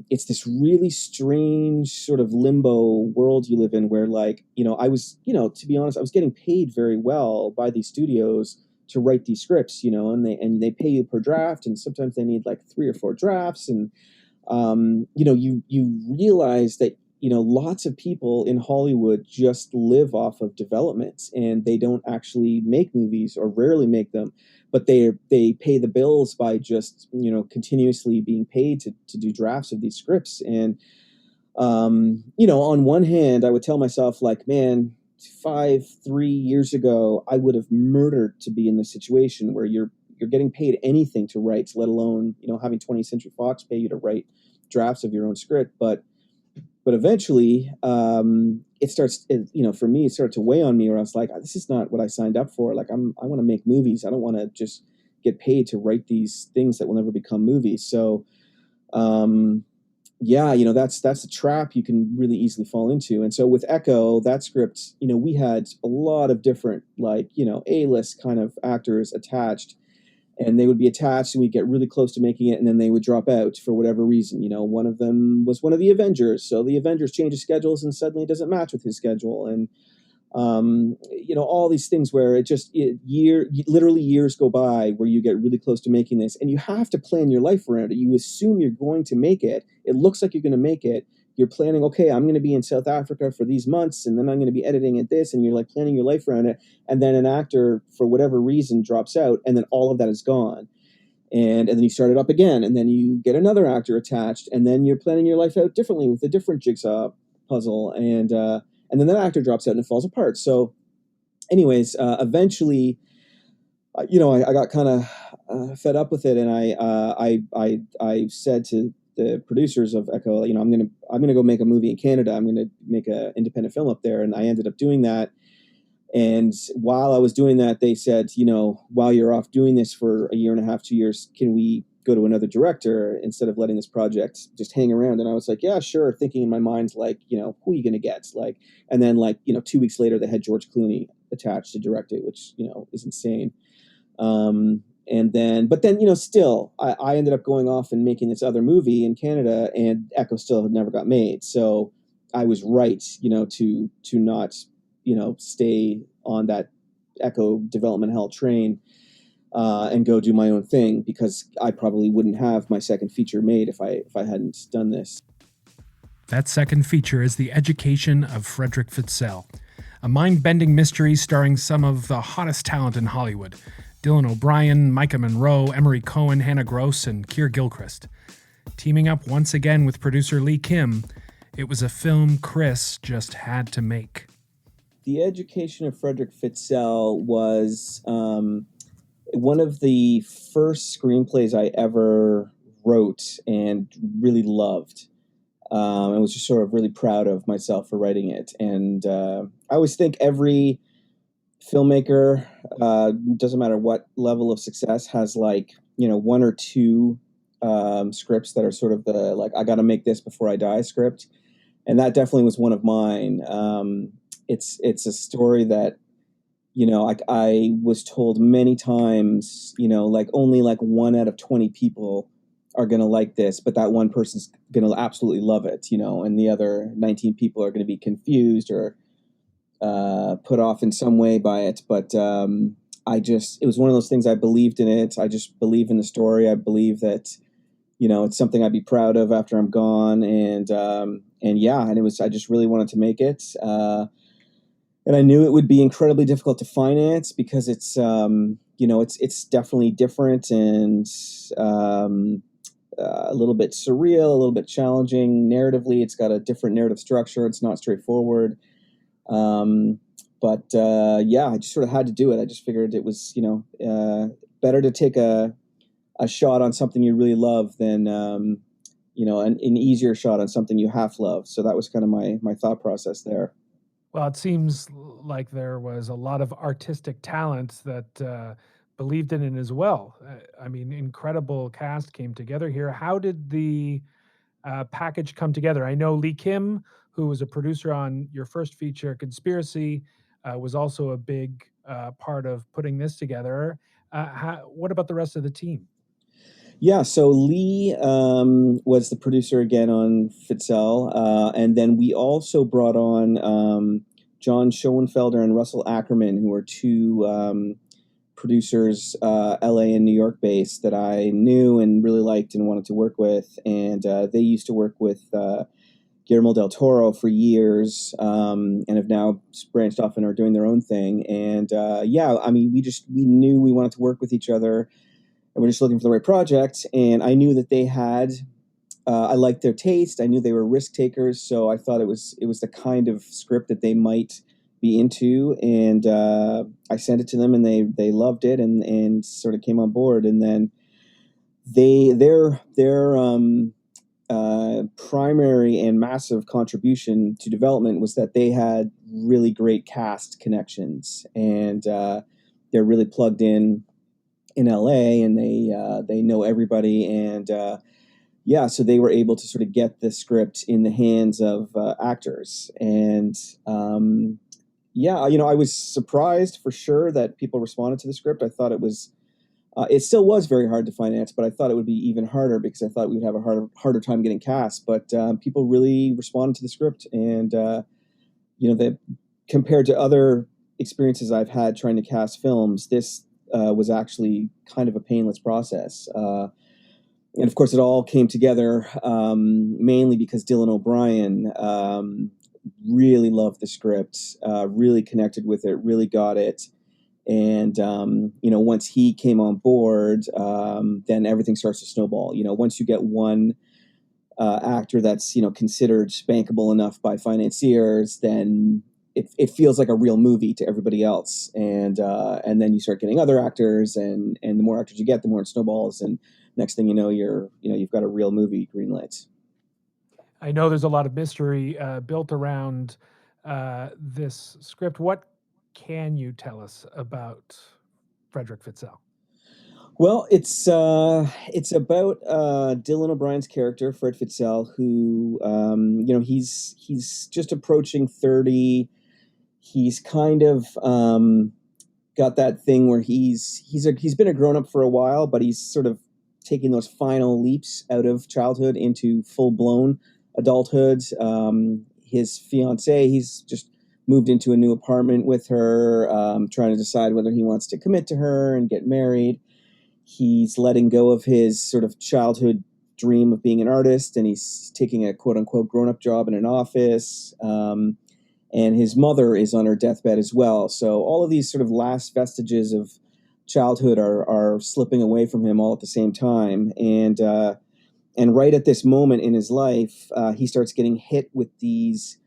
it's this really strange sort of limbo world you live in, where like, I was, to be honest, I was getting paid very well by these studios to write these scripts, and they pay you per draft, and sometimes they need like 3 or 4 drafts. And, you realize that, lots of people in Hollywood just live off of development, and they don't actually make movies, or rarely make them, but they pay the bills by just, continuously being paid to do drafts of these scripts. And, on one hand, I would tell myself like, man, 3 years ago, I would have murdered to be in this situation where you're getting paid anything to write, let alone, having 20th Century Fox pay you to write drafts of your own script. But eventually, it starts, for me, it started to weigh on me, where I was like, this is not what I signed up for. Like, I want to make movies. I don't want to just get paid to write these things that will never become movies. So, yeah, that's a trap you can really easily fall into. And so with Echo, that script, we had a lot of different, like, A-list kind of actors attached, and they would be attached and we'd get really close to making it, and then they would drop out for whatever reason. One of them was one of the Avengers, so the Avengers changes schedules and suddenly it doesn't match with his schedule. And all these things where literally years go by where you get really close to making this, and you have to plan your life around it. You assume you're going to make it. It looks like you're going to make it. You're planning, okay, I'm going to be in South Africa for these months, and then I'm going to be editing at this, and you're like planning your life around it. And then an actor, for whatever reason, drops out, and then all of that is gone. And then you start it up again, and then you get another actor attached, and then you're planning your life out differently with a different jigsaw puzzle, and then that actor drops out and it falls apart. So, anyways, eventually, I got kind of fed up with it, and I said to the producers of Echo, I'm gonna go make a movie in Canada. I'm gonna make an independent film up there, and I ended up doing that. And while I was doing that, they said, while you're off doing this for a year and a half, 2 years, can we go to another director instead of letting this project just hang around? And I was like, yeah, sure. Thinking in my mind, like, who are you going to get? Like, and then 2 weeks later, they had George Clooney attached to direct it, which, is insane. But then, still, I ended up going off and making this other movie in Canada, and Echo still never got made. So I was right, to not, stay on that Echo development hell train, and go do my own thing, because I probably wouldn't have my second feature made if I hadn't done this. That second feature is The Education of Fredrick Fitzell, a mind-bending mystery starring some of the hottest talent in Hollywood: Dylan O'Brien, Maika Monroe, Emory Cohen, Hannah Gross, and Keir Gilchrist. Teaming up once again with producer Lee Kim, it was a film Chris just had to make. The Education of Fredrick Fitzell was one of the first screenplays I ever wrote and really loved. I was just sort of really proud of myself for writing it. And I always think every filmmaker, doesn't matter what level of success, has one or two scripts that are sort of the, I got to make this before I die script. And that definitely was one of mine. It's a story that, I was told many times, only 1 out of 20 people are going to like this, but that one person's going to absolutely love it, and the other 19 people are going to be confused or put off in some way by it. But it was one of those things. I believed in it. I just believe in the story. I believe that, it's something I'd be proud of after I'm gone. And I just really wanted to make it. And I knew it would be incredibly difficult to finance, because it's definitely different and a little bit surreal, a little bit challenging narratively. It's got a different narrative structure. It's not straightforward. I just sort of had to do it. I just figured it was, better to take a shot on something you really love than, an easier shot on something you half love. So that was kind of my thought process there. Well, it seems like there was a lot of artistic talent that believed in it as well. Incredible cast came together here. How did the package come together? I know Lee Kim, who was a producer on your first feature, Conspiracy, was also a big part of putting this together. What about the rest of the team? Yeah, so Lee was the producer again on Fitzell, and then we also brought on John Schoenfelder and Russell Ackerman, who are two producers, LA and New York based, that I knew and really liked and wanted to work with. And they used to work with Guillermo del Toro for years, and have now branched off and are doing their own thing. And we knew we wanted to work with each other. And we're just looking for the right project. And I knew that they had, I liked their taste. I knew they were risk takers. So I thought it was the kind of script that they might be into. And I sent it to them, and they loved it and sort of came on board. And then their primary and massive contribution to development was that they had really great cast connections. And they're really plugged in LA, and they know everybody, and yeah, so they were able to sort of get the script in the hands of actors. And yeah, I was surprised for sure that people responded to the script. I thought it still was very hard to finance, but I thought it would be even harder because I thought we'd have a harder time getting cast. But people really responded to the script, and that compared to other experiences I've had trying to cast films, this was actually kind of a painless process. And of course, it all came together mainly because Dylan O'Brien really loved the script, really connected with it, really got it. And, once he came on board, then everything starts to snowball. Once you get one actor that's, considered bankable enough by financiers, then it feels like a real movie to everybody else. And then you start getting other actors, and the more actors you get, the more it snowballs. And next thing you know, you've got a real movie greenlit. I know there's a lot of mystery built around this script. What can you tell us about Frederick Fitzell? Well, it's about Dylan O'Brien's character, Fred Fitzell, who he's just approaching 30. He's kind of got that thing where he's been a grown up for a while, but he's sort of taking those final leaps out of childhood into full blown adulthood. His fiance, he's just moved into a new apartment with her, trying to decide whether he wants to commit to her and get married. He's letting go of his sort of childhood dream of being an artist, and he's taking a quote unquote grown up job in an office. And his mother is on her deathbed as well. So all of these sort of last vestiges of childhood are slipping away from him all at the same time. And right at this moment in his life, he starts getting hit with these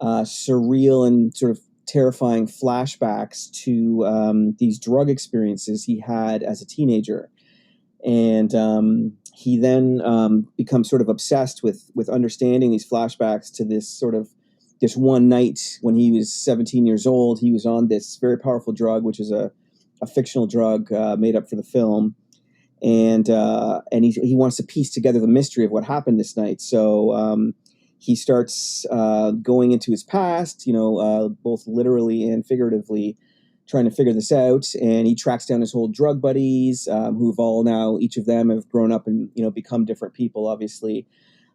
surreal and sort of terrifying flashbacks to these drug experiences he had as a teenager. And he then becomes sort of obsessed with understanding these flashbacks to this one night when he was 17 years old. He was on this very powerful drug, which is a fictional drug made up for the film. And he wants to piece together the mystery of what happened this night. So he starts going into his past, both literally and figuratively, trying to figure this out. And he tracks down his old drug buddies, who've all now, each of them have grown up and become different people, obviously.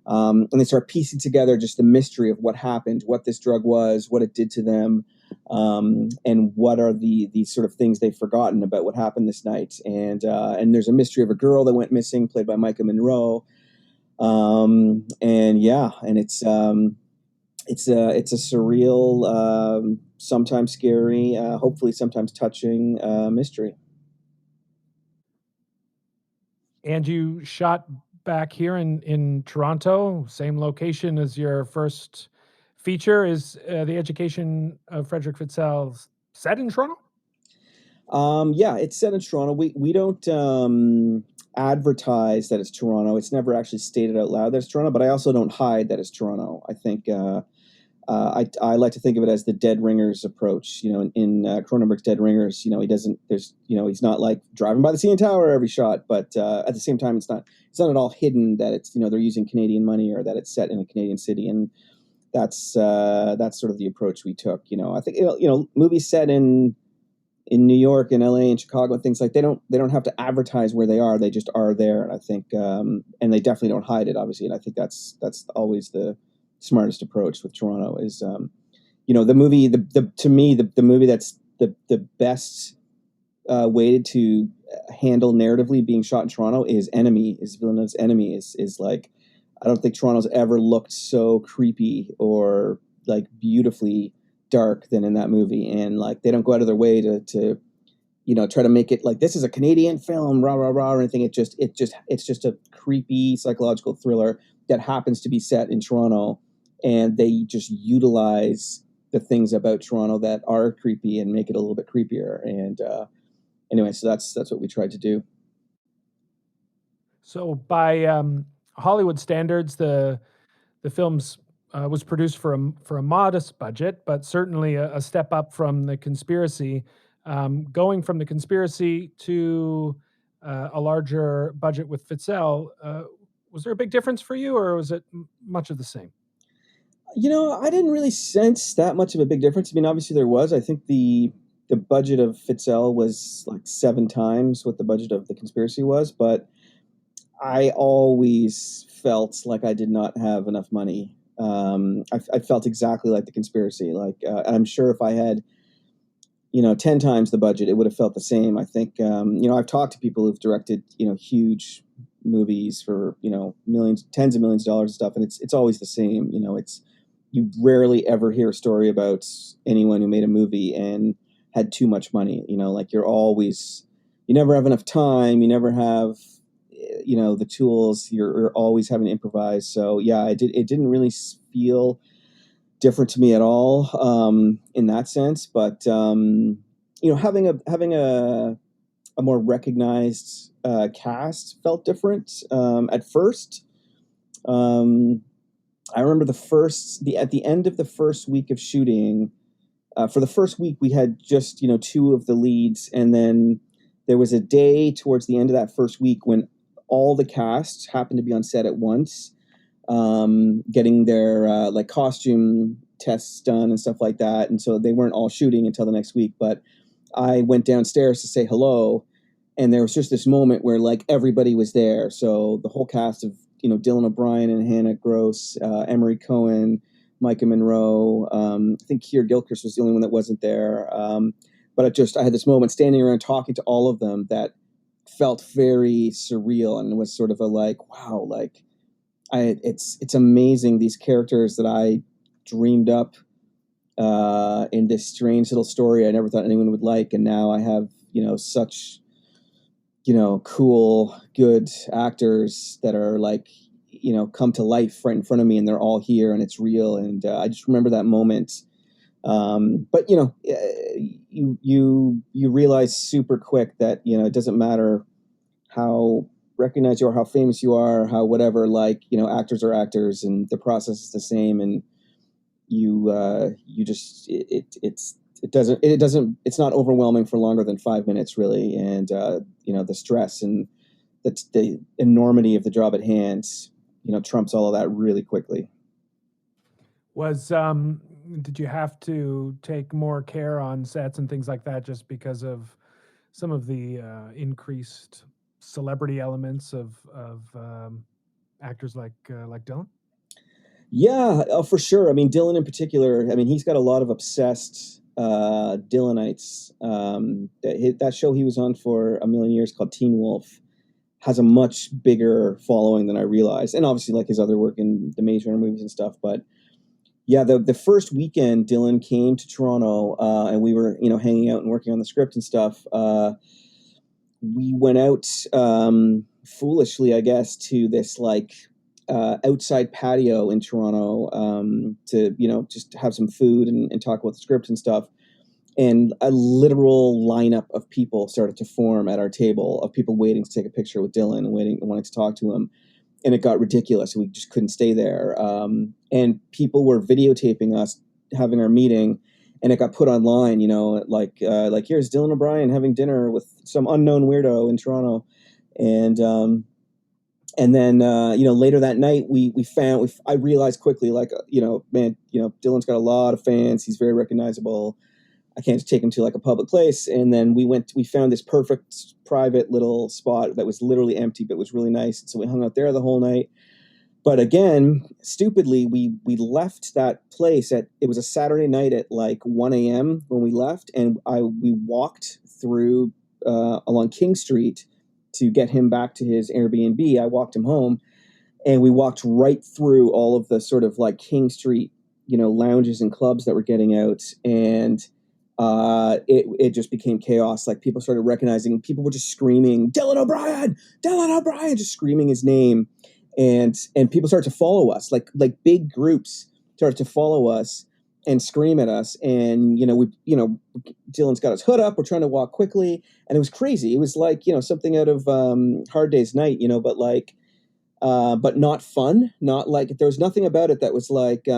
And they start piecing together just the mystery of what happened, what this drug was, what it did to them, and what are these sort of things they've forgotten about what happened this night. And there's a mystery of a girl that went missing, played by Maika Monroe. And it's a surreal, sometimes scary, hopefully sometimes touching mystery. And you shot back here in Toronto, same location as your first feature. Is The Education of Fredrick Fitzell set in Toronto? Yeah, it's set in Toronto. We don't advertise that it's Toronto. It's never actually stated out loud that it's Toronto, but I also don't hide that it's Toronto. I think I like to think of it as the Dead Ringers approach. In Cronenberg's Dead Ringers, he's not like driving by the CN Tower every shot, but at the same time, it's not at all hidden that it's they're using Canadian money or that it's set in a Canadian city, and that's sort of the approach we took. I think movies set in New York and LA and Chicago and things like they don't have to advertise where they are. They just are there. And I think, and they definitely don't hide it, obviously. And I think that's always the smartest approach with Toronto is, the movie, to me, the movie that's the best way to handle narratively being shot in Toronto is Villeneuve's Enemy is like, I don't think Toronto's ever looked so creepy or like beautifully dark than in that movie. And like they don't go out of their way to try to make it like this is a Canadian film, rah rah rah, or anything. It's just a creepy psychological thriller that happens to be set in Toronto, and they just utilize the things about Toronto that are creepy and make it a little bit creepier. And anyway, so that's what we tried to do. So by Hollywood standards, the film's was produced for a modest budget, but certainly a step up from The Conspiracy. Going from The Conspiracy to a larger budget with Fitzell, Was there a big difference for you, or was it much of the same? I didn't really sense that much of a big difference. I mean, obviously there was. I think the budget of Fitzell was like 7 times what the budget of The Conspiracy was, but I always felt like I did not have enough money. I felt exactly like The Conspiracy. And I'm sure if I had, 10 times the budget, it would have felt the same. I think, I've talked to people who've directed, huge movies for, millions, tens of millions of dollars and stuff. And it's always the same. You rarely ever hear a story about anyone who made a movie and had too much money. Like you never have enough time. You never have, the tools. You're always having to improvise. So yeah, it didn't really feel different to me at all in that sense. But having a more recognized cast felt different at first. I remember at the end of the first week of shooting. For the first week, we had just 2 of the leads, and then there was a day towards the end of that first week when all the cast happened to be on set at once, getting their like costume tests done and stuff like that. And so they weren't all shooting until the next week. But I went downstairs to say hello, and there was just this moment where like everybody was there. So the whole cast of Dylan O'Brien and Hannah Gross, Emory Cohen, Maika Monroe. I think Keir Gilchrist was the only one that wasn't there. But I had this moment standing around talking to all of them that felt very surreal, and it was sort of a like, wow, like it's amazing, these characters that I dreamed up in this strange little story I never thought anyone would like, and now I have such cool, good actors that are like come to life right in front of me, and they're all here, and it's real. And I just remember that moment. But you realize super quick that it doesn't matter how recognized you are, how famous you are, how whatever, like actors are actors, and the process is the same. And you just it's not overwhelming for longer than 5 minutes really. And the stress and the enormity of the job at hand trumps all of that really quickly. Did you have to take more care on sets and things like that just because of some of the increased celebrity elements of actors like Dylan? Yeah, for sure. I mean, Dylan in particular, I mean, he's got a lot of obsessed Dylanites. That show he was on for a million years called Teen Wolf has a much bigger following than I realized. And obviously like his other work in the Maze Runner movies and stuff. But yeah, the first weekend Dylan came to Toronto and we were, hanging out and working on the script and stuff. We went out foolishly, I guess, to this like outside patio in Toronto to, just have some food and talk about the script and stuff. And a literal lineup of people started to form at our table, of people waiting to take a picture with Dylan and wanting to talk to him. And it got ridiculous. We just couldn't stay there. And people were videotaping us having our meeting, and it got put online, like here's Dylan O'Brien having dinner with some unknown weirdo in Toronto. And then later that night, I realized quickly, like, man, Dylan's got a lot of fans. He's very recognizable. I can't just take him to like a public place. And then we found this perfect private little spot that was literally empty, but was really nice. And so we hung out there the whole night. But again, stupidly, we left that place it was a Saturday night at like 1 a.m. when we left. And we walked through along King Street to get him back to his Airbnb. I walked him home, and we walked right through all of the sort of like King Street, lounges and clubs that were getting out. And it just became chaos. Like people started recognizing, people were just screaming, Dylan O'Brien, just screaming his name. And people started to follow us, like big groups started to follow us and scream at us. And, Dylan's got his hood up. We're trying to walk quickly. And it was crazy. It was like, something out of Hard Day's Night, but like, but not fun. Not like, there was nothing about it that was like,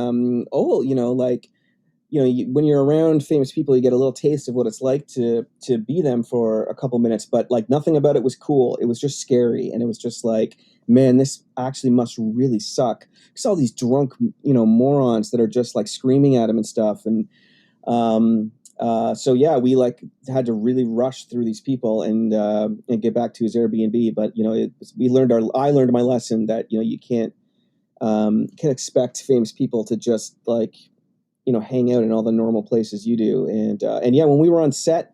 when you're around famous people, you get a little taste of what it's like to be them for a couple minutes. But like nothing about it was cool. It was just scary, and it was just like, man, this actually must really suck. Because all these drunk, morons that are just like screaming at him and stuff. And so yeah, we like had to really rush through these people and get back to his Airbnb. But I learned my lesson that you can't expect famous people to just like hang out in all the normal places you do. And yeah, when we were on set,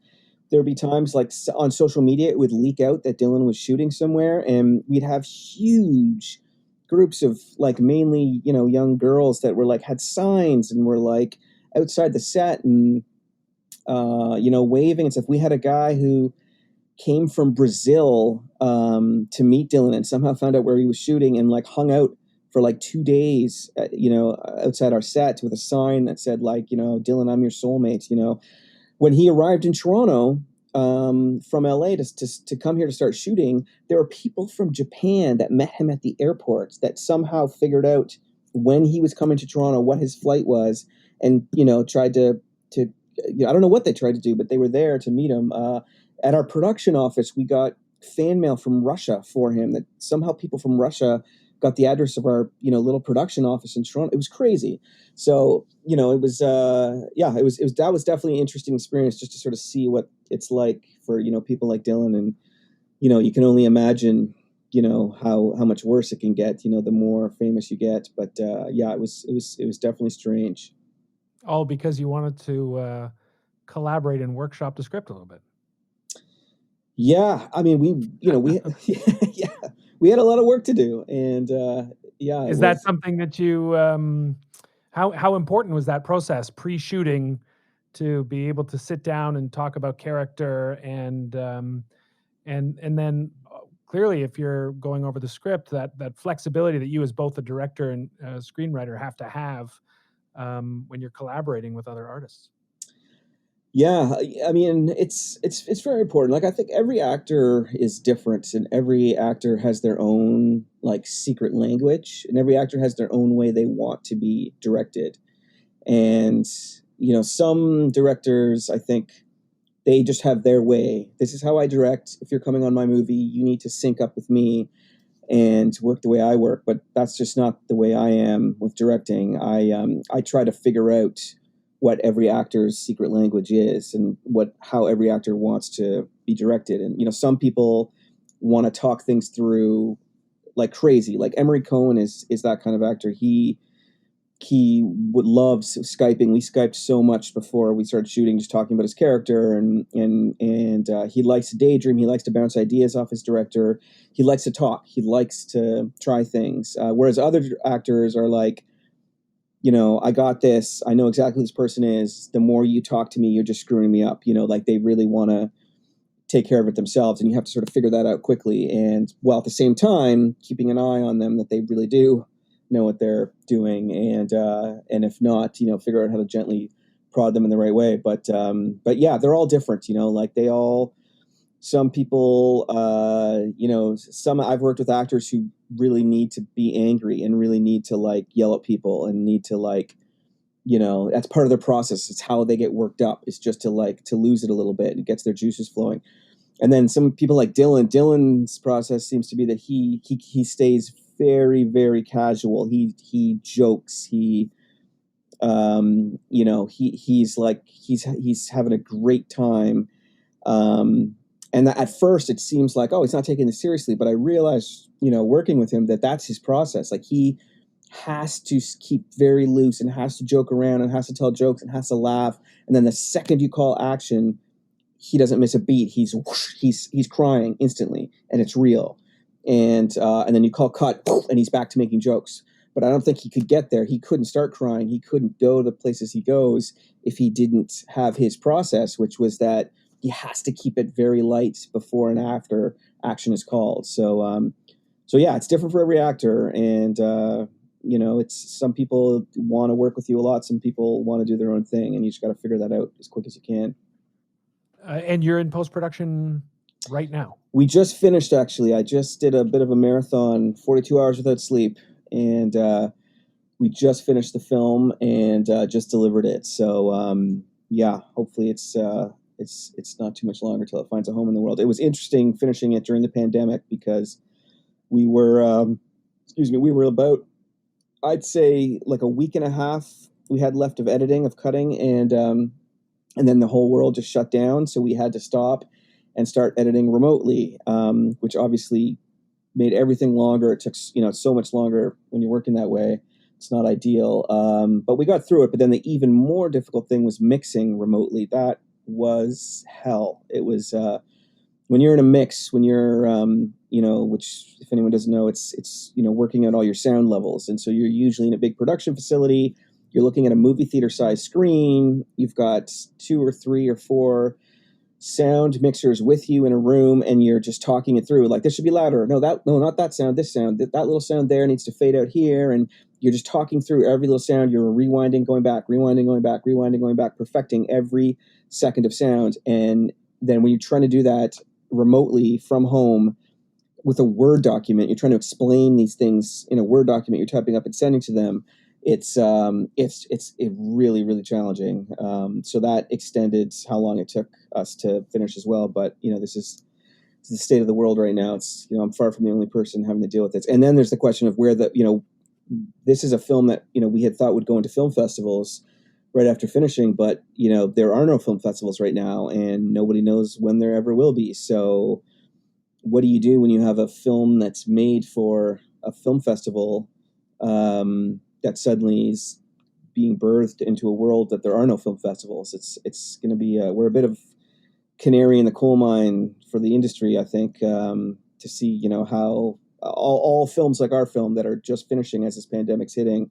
there would be times like on social media, it would leak out that Dylan was shooting somewhere, and we'd have huge groups of like mainly, young girls that were like, had signs and were like outside the set and, waving and stuff. We had a guy who came from Brazil to meet Dylan and somehow found out where he was shooting and like hung out for like 2 days, outside our set with a sign that said like, Dylan, I'm your soulmate. When he arrived in Toronto from LA to come here to start shooting, there were people from Japan that met him at the airport that somehow figured out when he was coming to Toronto, what his flight was, and tried to I don't know what they tried to do, but they were there to meet him. At our production office, we got fan mail from Russia for him, that somehow people from Russia got the address of our, little production office in Toronto. It was crazy. So, it was, that was definitely an interesting experience just to sort of see what it's like for, people like Dylan. And, you can only imagine, how much worse it can get, the more famous you get. But, yeah, it was definitely strange. All because you wanted to collaborate and workshop the script a little bit. Yeah. I mean, yeah, we had a lot of work to do. And, yeah. Is that something that you, how important was that process pre-shooting to be able to sit down and talk about character and then clearly if you're going over the script, that flexibility that you as both a director and a screenwriter have to have when you're collaborating with other artists? Yeah, I mean, it's very important. Like, I think every actor is different, and every actor has their own like secret language, and every actor has their own way they want to be directed. And some directors, I think, they just have their way. This is how I direct. If you're coming on my movie, you need to sync up with me and work the way I work. But that's just not the way I am with directing. I try to figure out what every actor's secret language is and how every actor wants to be directed. And, some people want to talk things through like crazy. Like Emory Cohen is that kind of actor. He would love Skyping. We Skyped so much before we started shooting, just talking about his character, and he likes to daydream. He likes to bounce ideas off his director. He likes to talk. He likes to try things. Whereas other actors are like, I got this. I know exactly who this person is. The more you talk to me, you're just screwing me up. Like they really want to take care of it themselves, and you have to sort of figure that out quickly. And while at the same time, keeping an eye on them that they really do know what they're doing. And if not, figure out how to gently prod them in the right way. But yeah, they're all different, like some people, some I've worked with actors who really need to be angry and really need to like yell at people and need to like, that's part of their process. It's how they get worked up. It's just to lose it a little bit. It gets their juices flowing. And then some people like Dylan's process seems to be that he stays very, very casual. He jokes. He's having a great time. And that at first it seems like, oh, he's not taking this seriously. But I realized, working with him, that's his process. Like he has to keep very loose and has to joke around and has to tell jokes and has to laugh. And then the second you call action, he doesn't miss a beat. He's crying instantly, and it's real. And then you call cut, and he's back to making jokes. But I don't think he could get there. He couldn't start crying. He couldn't go the places he goes if he didn't have his process, which was that he has to keep it very light before and after action is called. So yeah, it's different for every actor. And, it's some people want to work with you a lot. Some people want to do their own thing, and you just got to figure that out as quick as you can. And you're in post-production right now? We just finished, actually. I just did a bit of a marathon, 42 hours without sleep. And we just finished the film and just delivered it. So hopefully it's not too much longer till it finds a home in the world. It was interesting finishing it during the pandemic because we were about, I'd say, like a week and a half we had left of editing, of cutting, and then the whole world just shut down. So we had to stop and start editing remotely, which obviously made everything longer. It took, so much longer when you're working that way. It's not ideal, but we got through it. But then the even more difficult thing was mixing remotely. That was hell. It was when you're in a mix, when you're, which if anyone doesn't know, it's working out all your sound levels. And so you're usually in a big production facility. You're looking at a movie theater size screen. You've got 2 or 3 or 4 sound mixers with you in a room, and you're just talking it through. Like, this should be louder. No, not that sound. This sound. That little sound there needs to fade out here. And you're just talking through every little sound. You're rewinding, going back, rewinding, going back, rewinding, going back, perfecting every second of sound. And then when you're trying to do that remotely from home with a Word document, you're trying to explain these things in a Word document you're typing up and sending to them. It's really, really challenging. So that extended how long it took us to finish as well. But, this is the state of the world right now. It's, I'm far from the only person having to deal with this. And then there's the question of where this is a film that, we had thought would go into film festivals right after finishing, but, there are no film festivals right now, and nobody knows when there ever will be. So what do you do when you have a film that's made for a film festival, that suddenly is being birthed into a world that there are no film festivals? It's going to be we're a bit of canary in the coal mine for the industry, I think, to see how all films like our film that are just finishing as this pandemic's hitting,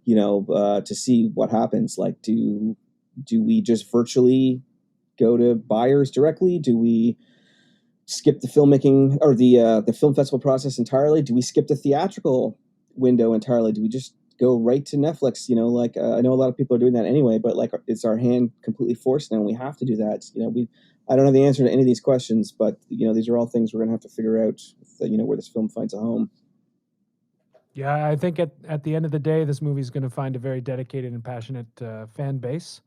to see what happens. Like, do we just virtually go to buyers directly? Do we skip the filmmaking or the film festival process entirely? Do we skip the theatrical window entirely? Do we just go right to Netflix? I know a lot of people are doing that anyway, but like, it's our hand completely forced now, and we have to do that. I don't know the answer to any of these questions, but these are all things we're going to have to figure out, where this film finds a home. Yeah, I think at the end of the day, this movie is going to find a very dedicated and passionate fan base,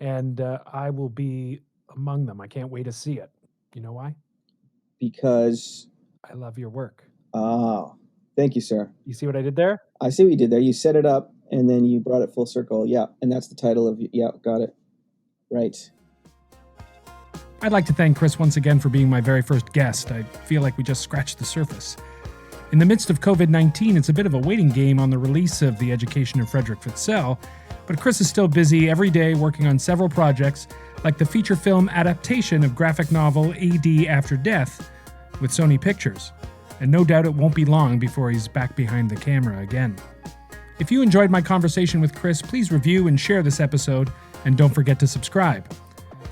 and I will be among them. I can't wait to see it. You know why? Because I love your work. Thank you, sir. You see what I did there? I see what you did there. You set it up, and then you brought it full circle. Yeah, and that's the title of got it. Right. I'd like to thank Chris once again for being my very first guest. I feel like we just scratched the surface. In the midst of COVID-19, it's a bit of a waiting game on the release of The Education of Fredrick Fitzell, but Chris is still busy every day working on several projects, like the feature film adaptation of graphic novel AD After Death with Sony Pictures. And no doubt it won't be long before he's back behind the camera again. If you enjoyed my conversation with Chris, please review and share this episode, and don't forget to subscribe.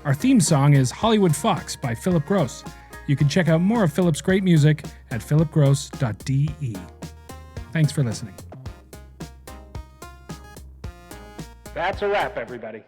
Our theme song is Hollywood Fox by Philip Gross. You can check out more of Philip's great music at philipgross.de. Thanks for listening. That's a wrap, everybody.